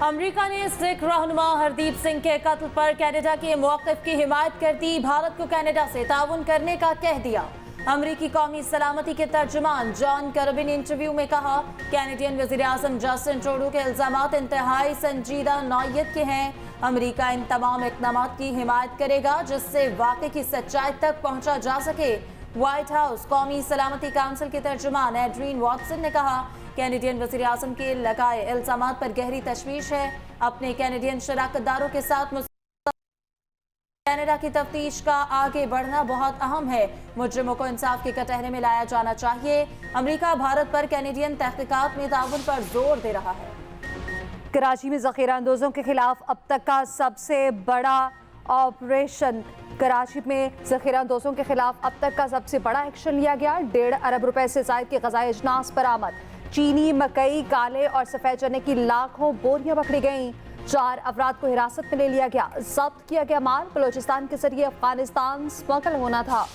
America ने सिख रहनुमा हरदीप सिंह के कत्ल पर कनाडा के मौक़िफ़ की हिमायत कर दी। भारत को कनाडा से ताउन करने का कह दिया। अमरीकी कौमी सलामती के तर्जुमान जॉन करबी ने इंटरव्यू में कहा, कैनेडियन वज़ीर-ए-आज़म जस्टिन ट्रूडो के इल्ज़ामात इंतहाई संजीदा नौइयत के हैं। अमरीका इन तमाम इक़दामात की हिमायत करेगा जिससे वाक़े की सच्चाई तक पहुँचा जा सके। व्हाइट हाउस कौमी सलामती काउंसिल के तर्जुमान एड्रीन वॉटसन ने कहा, कैनेडियन वज़ीर-ए-आज़म के लगाए इल्ज़ामात पर गहरी तशवीश है। अपने कैनेडियन शराकतदारों के साथ कनाडा की तफ्तीश का आगे बढ़ना बहुत अहम है। मुजरिमों को इंसाफ के कटहरे में लाया जाना चाहिए। अमेरिका भारत पर कैनेडियन तहकीकात में ताउन पर जोर दे रहा है। कराची में ज़ख़ीरा अंदोज़ों के खिलाफ अब तक का सबसे बड़ा ऑपरेशन। कराची में ज़ख़ीरा अंदोज़ों के खिलाफ अब तक का सबसे बड़ा एक्शन लिया गया। 1.5 अरब रुपए से ज़ायद की ग़ज़ाए अजनास बरामद। चीनी, मकई, काले और सफ़ेद चने की लाखों बोरियां पकड़ी गईं। 4 अफराद को हिरासत में ले लिया गया। जब्त किया गया माल बलोचिस्तान के जरिए अफगानिस्तान स्मगल होना था।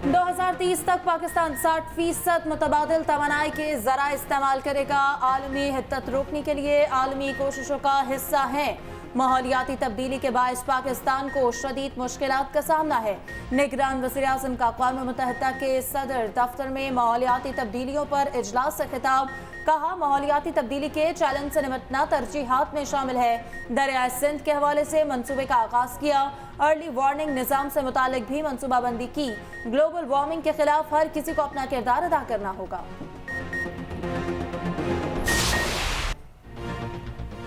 2030 तक पाकिस्तान 60% मुतबादिल तवानाई के ज़रा इस्तेमाल करेगा। आलमी हिद्दत रोकने के लिए आलमी कोशिशों का हिस्सा है। माहौलियाती तब्दीली के बायस पाकिस्तान को शदीद मुश्किलात का सामना है। निगरान वज़ीर-ए-आज़म का अक़वाम मुत्तहिदा के सदर दफ्तर में माहौलियाती तब्दीलियों पर इजलास से खिताब। कहा, माहौलियाती तब्दीली के चैलेंज से निपटना तरजीहात में शामिल है। दरियाए सिंध के हवाले से मंसूबे का आगाज़ किया। अर्ली वार्निंग निज़ाम से मुतालिक भी मनसूबाबंदी की। ग्लोबल वार्मिंग के खिलाफ हर किसी को अपना किरदार अदा करना होगा।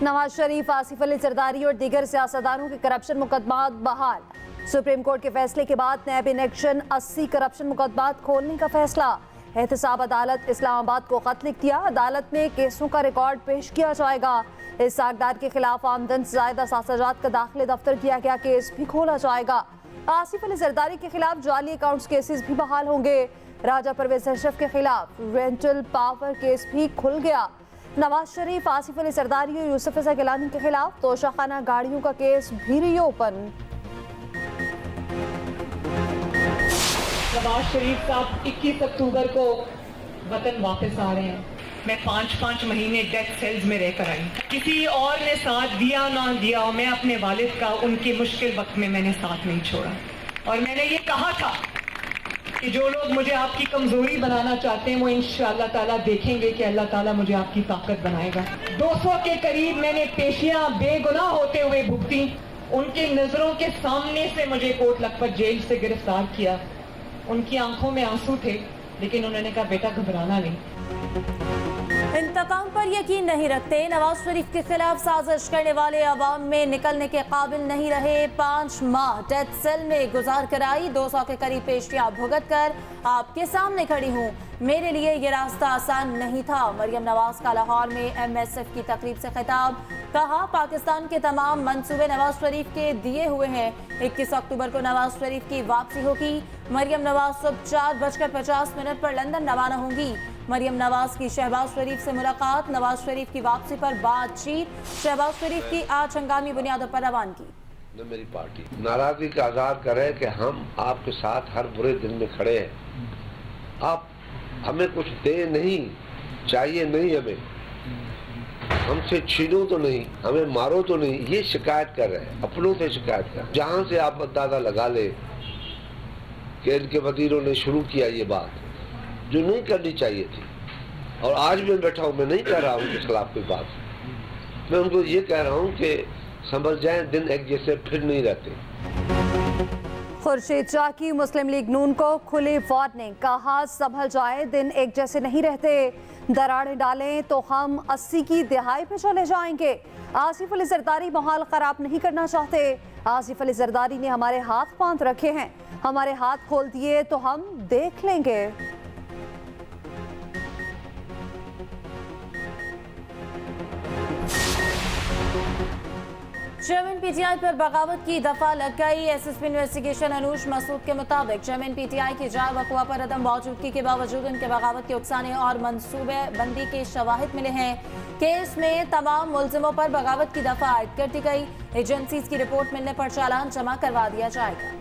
नवाज शरीफ, आसिफ अली जरदारी और दीगर सियासतदानों के करप्शन मुकदमात बहाल। सुप्रीम कोर्ट के फैसले के बाद नैब इलेक्शन 80 करप्शन मुकदमात खोलने का फैसला। एहतसाब अदालत इस्लामाबाद को खत लिख दिया। अदालत में केसों का रिकॉर्ड पेश किया जाएगा। इस सागदार के खिलाफ आमदन से ज्यादा सासाजात का दाखिले दफ्तर किया गया केस भी खोला जाएगा। आसिफ अली जरदारी के खिलाफ जाली अकाउंट्स केसेस भी बहाल होंगे। राजा परवेज अशरफ के खिलाफ रेंटल पावर केस भी खुल गया। नवाज शरीफ, आसिफ अली जरदारी और यूसुफ रज़ा गिलानी के खिलाफ तोशाखाना गाड़ियों का केस भी रीओपन। नवाज शरीफ साहब 21 अक्टूबर को वतन वापस आ रहे हैं। मैं 5-5 महीने डेथ सेल्स में रहकर आई। किसी और ने साथ दिया ना दिया, मैं अपने वालिद का उनके मुश्किल वक्त में मैंने साथ नहीं छोड़ा। और मैंने ये कहा था कि जो लोग मुझे आपकी कमजोरी बनाना चाहते हैं वो इंशाअल्लाह ताला देखेंगे कि अल्लाह ताला मुझे आपकी ताकत बनाएगा। 200 के करीब मैंने पेशियां बेगुनाह होते हुए भुगती। उनकी नजरों के सामने से मुझे कोट लखपत जेल से गिरफ्तार किया। उनकी आंखों में आंसू थे, लेकिन उन्होंने कहा, बेटा घबराना नहीं। इंतकाम पर यकीन नहीं रखते। नवाज शरीफ के खिलाफ साजिश करने वाले अवाम में निकलने के काबिल नहीं रहे। 5 माह डेथ सेल में गुजार कर आई। 200 के करीब पेशियां भुगत कर आपके सामने खड़ी हूँ। मेरे लिए ये रास्ता आसान नहीं था। मरियम नवाज का लाहौर में MSF की तकरीब से खिताब। कहा, पाकिस्तान के तमाम मंसूबे नवाज शरीफ के दिए हुए हैं। 21 अक्टूबर को नवाज शरीफ की वापसी होगी। मरियम नवाज सुबह 4:50 पर लंदन रवाना होंगी। मरियम नवाज की शहबाज शरीफ से मुलाकात। नवाज शरीफ की वापसी पर बातचीत। शहबाज शरीफ की आज हंगामी बुनियादों पर रवानगी। मेरी पार्टी नाराजगी का आज़ार करे कि हम आपके साथ हर बुरे दिन में खड़े हैं। आप हमें कुछ दे नहीं, चाहिए नहीं, हमें हमसे छीनो तो नहीं, हमें मारो तो नहीं, ये शिकायत कर रहे हैं। अपनों से शिकायत कर, जहाँ से आप अंदाजा लगा ले कि इनके वजीरों ने शुरू किया ये बात जो नहीं करनी चाहिए थी। और आज मैं बैठा हूँ, मैं नहीं कह रहा हूँ उनके खिलाफ कोई बात। मैं उनको ये कह रहा हूँ कि समझ जाएं, दिन एक जैसे फिर नहीं रहते। खुर्शीद चाकी, मुस्लिम लीग नून को खुली वार्निंग। कहा, संभल जाए, दिन एक जैसे नहीं रहते। दरारें डालें तो हम 80 की दिहाई पे चले जाएंगे। आसिफ अली जरदारी माहौल खराब नहीं करना चाहते। आसिफ अली जरदारी ने हमारे हाथ बांध रखे हैं। हमारे हाथ खोल दिए तो हम देख लेंगे। चेयरमैन PTI पर बगावत की दफा लग गई। SSP इन्वेस्टिगेशन अनूश मसूद के मुताबिक चेयरमैन PTI की जाय वक़्वा पर अदम मौजूदगी के बावजूद उनके बगावत के उकसाने और मनसूबे बंदी के शवाहिद मिले हैं। केस में तमाम मुलजिमों पर बगावत की दफा आयद कर दी गई। एजेंसीज की रिपोर्ट मिलने पर चालान जमा करवा दिया जाएगा।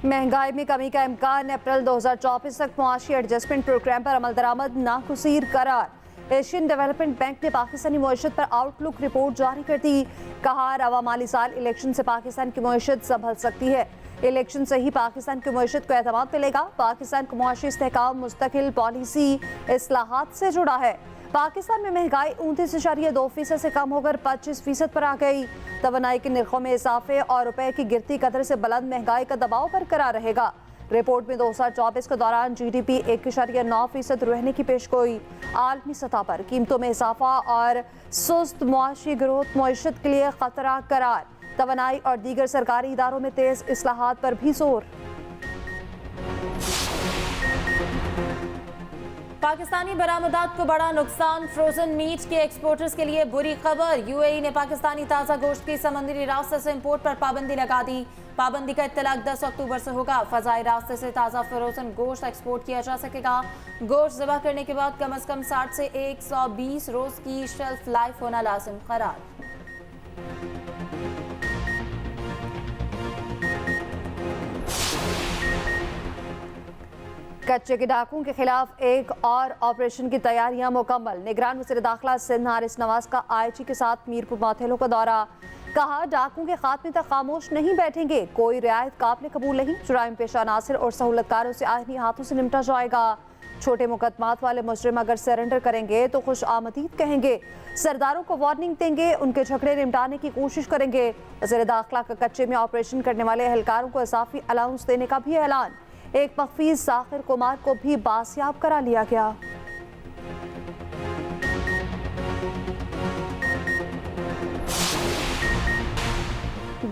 महंगाई में कमी का इम्कान, अप्रैल 2024 तक मुआशी एडजस्टमेंट प्रोग्राम पर अमल दरामद नागुज़ीर करार। एशियन डेवलपमेंट बैंक ने पाकिस्तानी मईशत पर आउटलुक रिपोर्ट जारी कर दी। कहा, रवा माली साल इलेक्शन से पाकिस्तान की मईशत संभल सकती है। इलेक्शन से ही पाकिस्तान की मईशत को एतमाद मिलेगा। पाकिस्तान को मुआशी इस्तेहकाम मुस्तकिल पॉलिसी इस्लाहात से जुड़ा है। पाकिस्तान में महंगाई 29.2% से कम होकर 25% पर आ गई। तवानाई के निर्खों में इजाफे और रुपए की गिरती कदर से बुलंद महंगाई का दबाव बरकरार रहेगा। रिपोर्ट में 2024 के दौरान GDP 1.9% रहने की पेशगोई। आलमी सतह पर कीमतों में इजाफा और सुस्त मुआशी ग्रोथ मईशत के लिए खतरा करार। तवानाई और दीगर सरकारी इदारों में तेज इस्लाहात पर भी जोर। पाकिस्तानी बरामदात को बड़ा नुकसान, फ्रोजन मीट के एक्सपोर्टर्स के लिए बुरी खबर। UAE ने पाकिस्तानी ताज़ा गोश्त की समुद्री रास्ते से इंपोर्ट पर पाबंदी लगा दी। पाबंदी का इत्तलाक 10 अक्टूबर से होगा। फजाई रास्ते से ताज़ा फ्रोजन गोश्त एक्सपोर्ट किया जा सकेगा। गोश्त ज़बह करने के बाद कम से कम 60 से 120 रोज़ की शेल्फ लाइफ होना लाजिम करार। कच्चे के डाकुओं के खिलाफ एक और ऑपरेशन की तैयारियां मुकम्मल। निगरान वज़ीर दाखिला सिंध हारिस नवाज का IG के साथ मीरपुर माथेलो का दौरा। कहा, डाकुओं के खात्मे तक खामोश नहीं बैठेंगे। कोई रियायत काबिल कबूल नहीं। जुराइम पेशा नासिर और सहूलतकारों से आईनी हाथों से निपटा जाएगा। छोटे मुकदमात वाले मुजरिम अगर सरेंडर करेंगे तो खुश आमदीद कहेंगे। सरदारों को वार्निंग देंगे, उनके झगड़े निपटाने की कोशिश करेंगे। वज़ीर दाखिला का कच्चे में ऑपरेशन करने वाले एहलकारों को इजाफी अलाउंस देने का भी ऐलान। एक मखफीज साखिर कुमार को भी बासियाब करा लिया गया।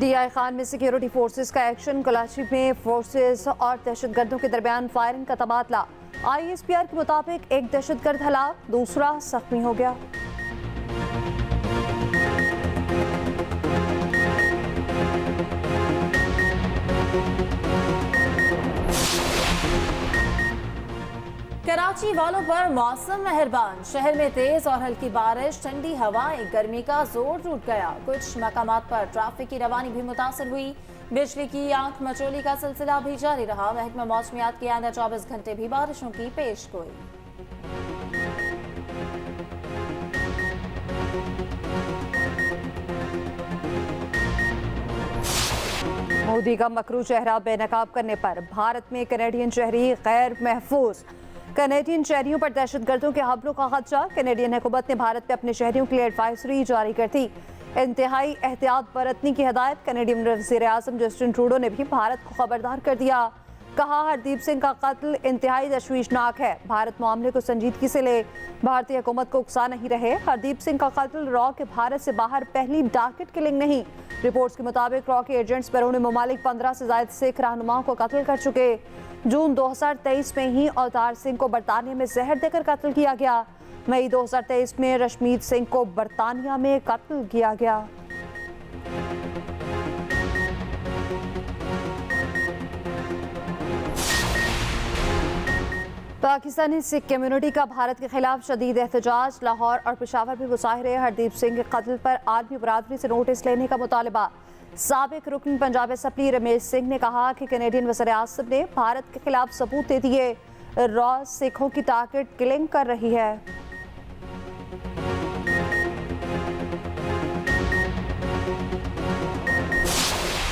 DI खान में सिक्योरिटी फोर्सेस का एक्शन। कराची में फोर्सेस और दहशतगर्दों के दरमियान फायरिंग का तबादला। ISPR के मुताबिक एक दहशतगर्द हलाक, दूसरा जख्मी हो गया। कराची वालों पर मौसम मेहरबान। शहर में तेज और हल्की बारिश, ठंडी हवाएं, गर्मी का जोर टूट गया। कुछ मकामात पर ट्रैफिक की रवानी भी मुतासर हुई। बिजली की आंख मचोली का सिलसिला भी जारी रहा। महकमा मौसमियात के आइंदा 24 घंटे भी बारिशों की पेशगोई। मोदी का मकरू चेहरा बेनकाब करने पर भारत में कनेडियन शहरी गैर महफूज। कनेडियन शहरियों पर दहशतगर्दों के हमलों का खदशा। कनेडियन हुकूमत ने भारत में अपने शहरियों के लिए एडवाइजरी जारी कर दी। इंतहाई एहतियात बरतने की हिदायत। कनेडियन वज़ीर आज़म जस्टिन ट्रूडो ने भी भारत को खबरदार कर दिया। कहा, हरदीप सिंह का कत्ल इंतहाई तशवीशनाक है। भारत मामले को संजीदगी से ले, भारतीय हुकूमत को उकसा नहीं रहे। हरदीप सिंह का कत्ल रॉ के भारत से बाहर पहली डाकेट किलिंग नहीं। रिपोर्ट्स के मुताबिक रॉ के एजेंट्स बैरून ममालिक 15 से ज़ायद सिख रहनुमाओं को कत्ल कर चुके। जून 2023 में ही अवतार सिंह को बरतानिया में जहर देकर कत्ल किया गया। मई 2023 में रशमीत सिंह को बरतानिया में कत्ल किया गया। पाकिस्तानी सिख कम्युनिटी का भारत के खिलाफ शदीद एहतजाज। लाहौर और पेशावर में मुजाहिरे। हरदीप सिंह के कत्ल पर आलमी बरादरी से नोटिस लेने का मुतालबा। साबिक रुकन पंजाब असम्बली रमेश सिंह ने कहा कि कनेडियन वज़ीर आज़म ने भारत के खिलाफ सबूत दे दिए। रॉ सिखों की टारगेट किलिंग कर रही है।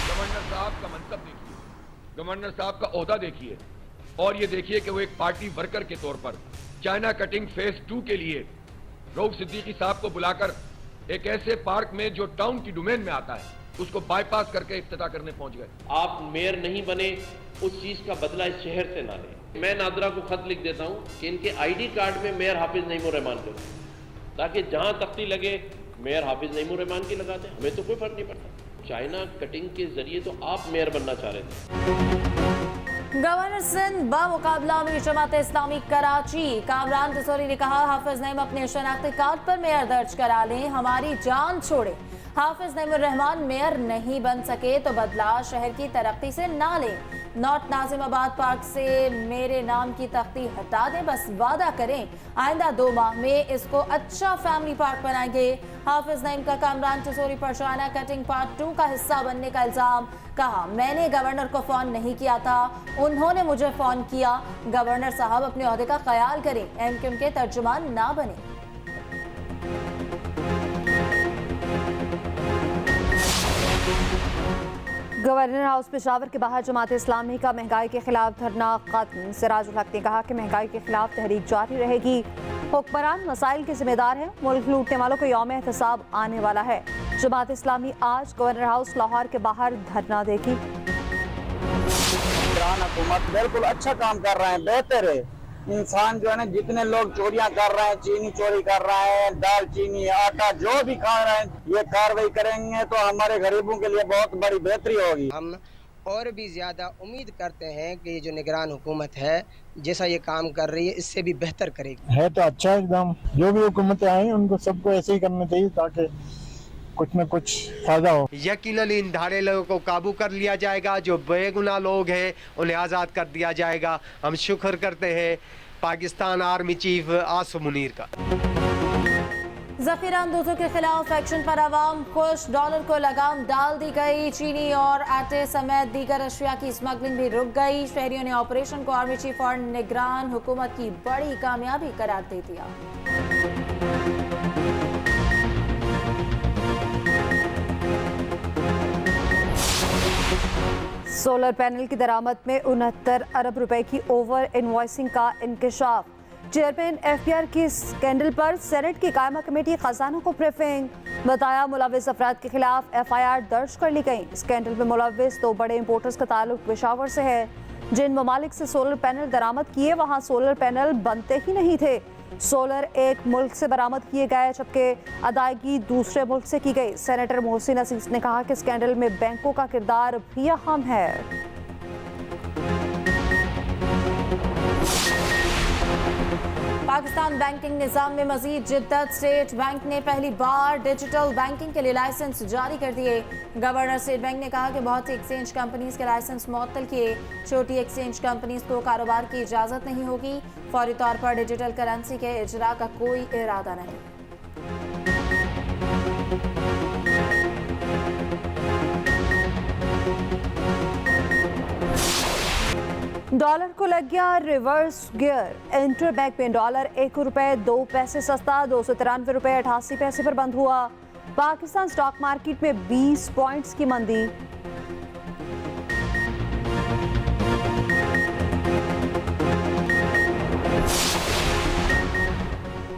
गवर्नर साहब का मनसब देखिए, गवर्नर साहब का ओहदा देखिए, और ये देखिए कि वो एक पार्टी वर्कर के तौर पर चाइना कटिंग फेज 2 के लिए रऊफ सिद्दीकी साहब को बुलाकर एक ऐसे पार्क में जो टाउन की डोमेन में आता है उसको बाईपास करके इफ्तिताह करने पहुंच गए। आप मेयर नहीं बने, उस चीज का बदला इस शहर से ना लें। मैं नादरा को खत लिख देता हूं कि इनके ID कार्ड में मेयर हाफिज नईमुर रहमान को, ताकि जहां तख्ती लगे मेयर हाफिज नईमुर रहमान की लगा दें। हमें तो कोई फर्क नहीं पड़ता। चाइना कटिंग के जरिए तो आप मेयर बनना चाह रहे थे। गवर्नर सिंध बामुकाबला अमीर जमात इस्लामी कराची कामरान दसूरी ने कहा, हाफिज नईम अपने शनाख्ती कार्ड पर मेयर दर्ज करा लें, हमारी जान छोड़े। हाफिज नईमुर रहमान मेयर नहीं बन सके तो बदला शहर की तरक्की से ना लें। नॉर्थ नाजिमाबाद पार्क से मेरे नाम की तख्ती हटा दें, बस वादा करें आइंदा 2 माह में इसको अच्छा फैमिली पार्क बनाएंगे। हाफिज नईम का कामरान टिसोरी पर चाइना कटिंग पार्ट 2 का हिस्सा बनने का इल्जाम। कहा, मैंने गवर्नर को फोन नहीं किया था, उन्होंने मुझे फोन किया। गवर्नर साहब अपने ओहदे का ख्याल करें, एमक्यूएम के तर्जुमान ना बने। गवर्नर हाउस पेशावर के बाहर जमात इस्लामी का महंगाई के खिलाफ धरना खत्म। सिराजुल हक ने कहा कि महंगाई के खिलाफ तहरीक जारी रहेगी। हुक्मरान मसाइल के जिम्मेदार हैं, मुल्क लूटने वालों को यौम एहतसाब आने वाला है। जमात इस्लामी आज गवर्नर हाउस लाहौर के बाहर धरना देगी। हुकूमत बिल्कुल अच्छा काम कर रहे हैं, बेहतर है। इंसान जो है ना, जितने लोग चोरियां कर रहे हैं, चीनी चोरी कर रहे हैं, दाल चीनी आटा जो भी खा रहे हैं, ये कार्रवाई करेंगे तो हमारे गरीबों के लिए बहुत बड़ी बेहतरी होगी। हम और भी ज्यादा उम्मीद करते हैं कि ये जो निगरान हुकूमत है जैसा ये काम कर रही है इससे भी बेहतर करेगी। है तो अच्छा एकदम, जो भी हुकूमतें आई उनको सबको ऐसे ही करना चाहिए ताकि कुछ न कुछ फायदा हो। यकीनन इन धारे लोगों को काबू कर लिया जाएगा, जो बेगुनाह लोग हैं उन्हें आज़ाद कर दिया जाएगा। हम शुक्र करते हैं पाकिस्तान आर्मी चीफ आसिम मुनीर का। जखीरा अंदोजों के खिलाफ एक्शन पर आवाम खुश, डॉलर को लगाम डाल दी गई। चीनी और आटे समेत दीगर अशिया की स्मगलिंग भी रुक गई। शहरियों ने ऑपरेशन को आर्मी चीफ और निगरान हुकूमत की बड़ी कामयाबी करार दे दिया। सोलर पैनल की दरामद में 69 अरब रुपए की ओवर इनवॉइसिंग का इंकशाफ। चेयरमैन एफपीआर की स्कैंडल पर सेनेट की कायमा कमेटी खजानों को ब्रीफिंग। बताया, मुलविस अफराद के खिलाफ एफआईआर दर्ज कर ली गई। स्कैंडल में मुलविस 2 बड़े इंपोर्टर्स का ताल्लुक पेशावर से है। जिन ममालिक से सोलर पैनल दरामद किए वहां सोलर पैनल बनते ही नहीं थे। सोलर एक मुल्क से बरामद किए गए जबकि अदायगी दूसरे मुल्क से की गई। सेनेटर मोहसिन अजीज ने कहा कि स्कैंडल में बैंकों का किरदार भी अहम है। पाकिस्तान बैंकिंग निज़ाम में मजीद जिद्दत। स्टेट बैंक ने पहली बार डिजिटल बैंकिंग के लिए लाइसेंस जारी कर दिए। गवर्नर स्टेट बैंक ने कहा कि बहुत सी एक्सचेंज कंपनीज के लाइसेंस मुअत्तल किए। छोटी एक्सचेंज कंपनीज को कारोबार की इजाज़त नहीं होगी। फौरी तौर पर डिजिटल करेंसी के इजरा का कोई इरादा नहीं। डॉलर को लग गया रिवर्स गियर। इंटरबैंक में डॉलर 1 रुपए 2 पैसे सस्ता 293 रुपए 88 पैसे पर बंद हुआ। पाकिस्तान स्टॉक मार्केट में 20 पॉइंट्स की मंदी।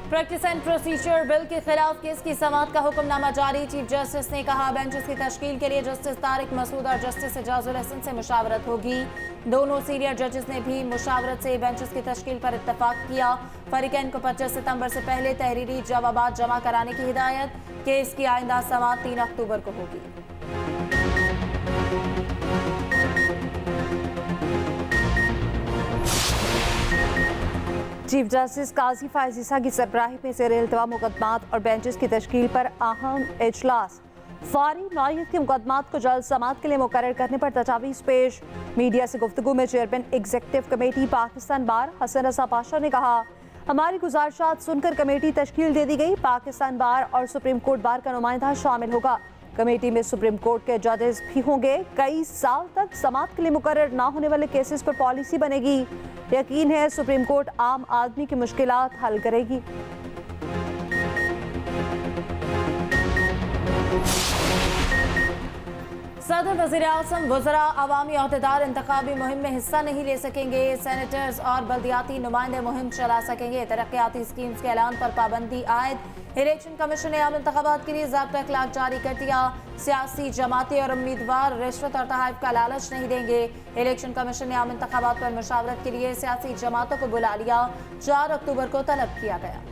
प्रैक्टिस एंड प्रोसीजर बिल के खिलाफ केस की समाअत का हुक्मनामा जारी। चीफ जस्टिस ने कहा, बेंचेस की तश्कील के लिए जस्टिस तारिक मसूद और जस्टिस एजाजुल हसन से मुशावरत होगी। दोनों सीनियर जजेस ने भी मुशावरत से बेंचेस की तश्कील पर इत्तफाक किया। फरीकैन को 25 सितंबर से पहले तहरीरी जवाबात जमा कराने की हिदायत। केस की आइंदा समाअत 3 अक्टूबर को होगी। चीफ जस्टिस काजी फायजीसा की सरबराही में ज़ेर इल्तवा मुकदमात और बेंचेस की तश्कील पर अहम इजलास। फौरी नौयत के मुकदमात को जल्द समाअत के लिए मुकर्रर करने पर तजावीज़ पेश। मीडिया से गुफ्तगू में चेयरमैन एग्जीक्यूटिव कमेटी पाकिस्तान बार हसन रजा पाशा ने कहा, हमारी गुजारिशात सुनकर कमेटी तश्कील दे दी गई। पाकिस्तान बार और सुप्रीम कोर्ट बार का नुमाइंदा शामिल होगा। कमेटी में सुप्रीम कोर्ट के जजेस भी होंगे। कई साल तक समाअत के लिए मुकर्रर ना होने वाले केसेस पर पॉलिसी बनेगी। यकीन है सुप्रीम कोर्ट आम आदमी की मुश्किलात हल करेगी। सदर वज़ीर-ए-आज़म वज़रा अवामी अहदेदार इंतखाबी मुहिम में हिस्सा नहीं ले सकेंगे। सेनेटर्स और बल्दियाती नुमाइंदे मुहिम चला सकेंगे। तरक्याती स्कीम्स के ऐलान पर पाबंदी आयद। इलेक्शन कमीशन ने आम इंतखाबात के लिए ज़ाब्ता इखलाक जारी कर दिया। सियासी जमातें और उम्मीदवार रिश्वत और तहाइफ का लालच नहीं देंगे। इलेक्शन कमीशन ने आम इंतखाबात पर मुशावरत के लिए सियासी जमातों को बुला लिया। 4 अक्टूबर को तलब किया गया।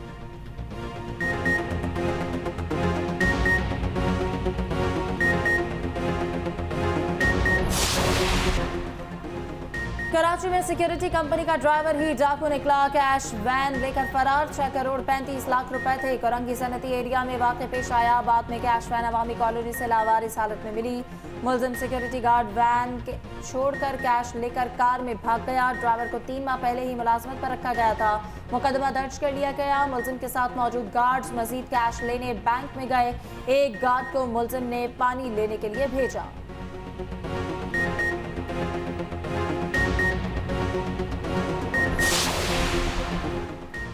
कराची कराची में सिक्योरिटी कंपनी का ड्राइवर ही डाकू निकला, कैश वैन लेकर फरार। 6 करोड़ 35 लाख रुपए थे। कोरंगी सनती एरिया में वाक़या पेश आया। बाद में कैश वैन अवामी कॉलोनी से लावारिस हालत में मिली। मुलजिम सिक्योरिटी गार्ड वैन के छोड़कर कैश लेकर कार में भाग गया। ड्राइवर को 3 माह पहले ही मुलाजमत पर रखा गया था। मुकदमा दर्ज कर लिया गया। मुलजिम के साथ मौजूद गार्ड्स मजीद कैश लेने बैंक में गए। एक गार्ड को मुलजिम ने पानी लेने के लिए भेजा।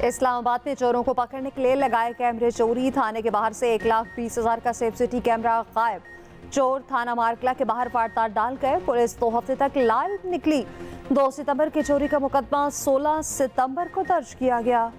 इस्लामाबाद में चोरों को पकड़ने के लिए लगाए कैमरे चोरी। थाने के बाहर से 1,20,000 का सेफ सिटी कैमरा गायब। चोर थाना मार्कला के बाहर फाड़ताड़ डाल गए। पुलिस 2 हफ्ते तक लाइव निकली। 2 सितंबर की चोरी का मुकदमा 16 सितंबर को दर्ज किया गया।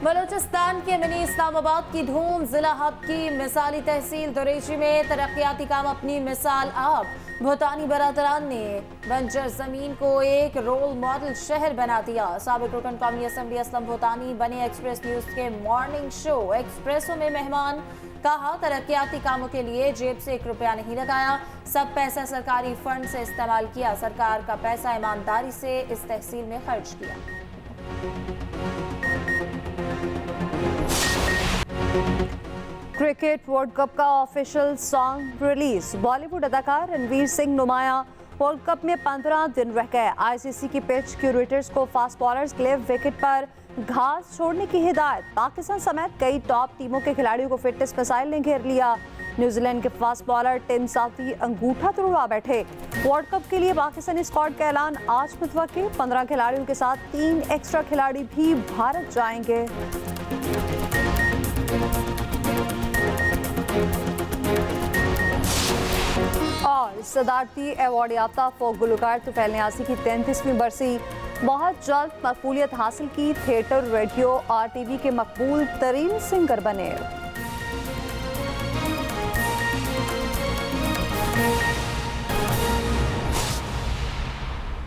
बलूचिस्तान के मिनी इस्लामाबाद की धूम। जिला हब की मिसाली तहसील दुरेशी में तरक्याती काम अपनी मिसाल आप। भूटानी बरादरान ने बंजर जमीन को एक रोल मॉडल शहर बना दिया। साबिक रुकन कौमी असम्बली असलम भूटानी बने एक्सप्रेस न्यूज के मॉर्निंग शो एक्सप्रेसो में मेहमान। कहा तरक्याती कामों के लिए जेब से 1 रुपया नहीं लगाया, सब पैसा सरकारी फंड से इस्तेमाल किया। सरकार का पैसा ईमानदारी से इस तहसील में खर्च किया। क्रिकेट वर्ल्ड कप का ऑफिशियल सॉन्ग रिलीज। बॉलीवुड अदाकार रणवीर सिंह नुमाया। वर्ल्ड कप में 15 दिन रह गए। आईसीसी की पिच क्यूरेटर्स को फास्ट बॉलर्स के लिए विकेट पर घास छोड़ने की हिदायत। पाकिस्तान समेत कई टॉप टीमों के खिलाड़ियों को फिटनेस मिसाइल ने घेर लिया। न्यूजीलैंड के फास्ट बॉलर टिम साउथी अंगूठा तुड़वा बैठे। वर्ल्ड कप के लिए पाकिस्तानी स्क्वाड का ऐलान आज मुतवक्किल। 15 खिलाड़ियों के साथ 3 एक्स्ट्रा खिलाड़ी भी भारत जाएंगे। और सदारती अवार्ड याफ्ता फोक गुलकार तुफैल नियाज़ी की 33वीं बरसी। बहुत जल्द मकबूलियत हासिल की। थिएटर, रेडियो और टीवी के मकबूल तरीन सिंगर बने।